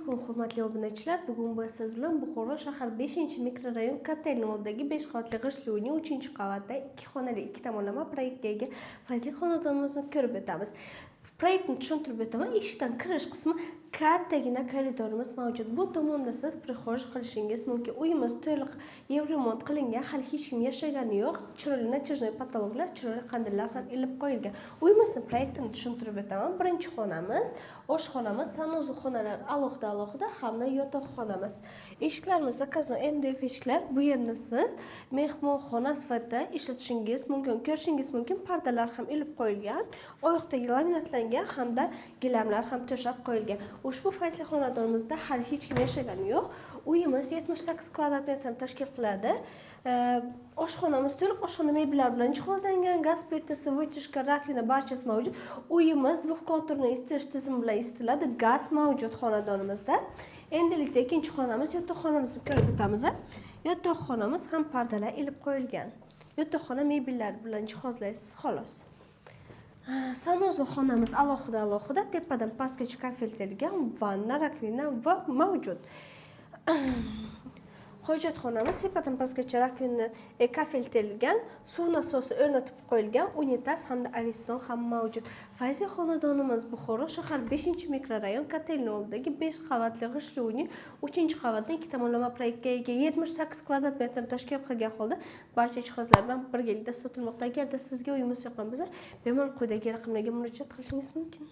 Assalomu alaykum hurmatli obunachilar. Bugun biz siz bilan Buxoro shahar 5-mikrorayon Kotelni oldidagi 5 qavatli g'ishtli uyning 3-qavatda 2 xonali 2 tomonlama proyektga ega fayzli xonadonimizni ko'rib o'tamiz. Proyektni tushuntirib o'taman. Eshikdan kirish qismi kattagina koridorimiz mavjud. Bu tomonda siz prixoj qilishingiz mumkin. Uyimiz to'liq remont qilingan, hali hech kim yashagani yo'q. Chiroyli natijali patologlar, chiroyli qandillar ham ilib qo'yilgan. Uyimizning proyektini tushuntirib o'taman. Birinchi xonamiz, oshxonamiz, sanuzi xonalar alohida hamda yotoqxonamiz. Eshiklarimiz zakazon MDF eshiklar. Bu yerni siz mehmonxona sifatida ishlatishingiz mumkin, ko'rishingiz mumkin. Pardalar ham ilib qo'yilgan. Oyoqdagi laminatlangan hamda gilamlar ham to'shab qo'yilgan. Ushbu fayzli xonadonimizda hali hech kim yashagani yo'q. Uyimiz 78 kvadrat metrni tashkil qiladi. Oshxonamiz to'liq oshxona mebellar bilan jihozlangan. Gaz plitasi, vытяжка, rakvina barchasi mavjud. Uyimiz dvухkonturni isitish tizimi bilan isitiladi. Gaz mavjud xonadonimizda. Endilikda ikkinchi xonamiz, yotoqxonamizni ko'rib o'tamiz. Yotoqxonamiz ham pardalar ilib qo'yilgan. Yotoqxona mebellar bilan jihozlaysiz xolos. Sanuzi xonamiz alohida tepadan pastgacha kafeltilgan vanna, rakvina va mavjud. Hojatxonamiz tepadan pastgacha rakvina kafeltilgan, suv nasosi o'rnatib qo'yilgan, unitaz hamda ariston ham mavjud. Fayzli xonadonimiz Buxoro shahar 5-mikrorayon Kotelni oldidagi 5 qavatli g'ishtli uyning 3-qavatdan 2 tomonlama proyektga ega 78 kvadrat metr tashkil qilgan holda barcha jihozlar bilan birgalikda sotilmoqda. Agarda sizga uyimiz yoqqan bo'lsa, bemalol quyidagi raqamlarga murojaat qilishingiz mumkin.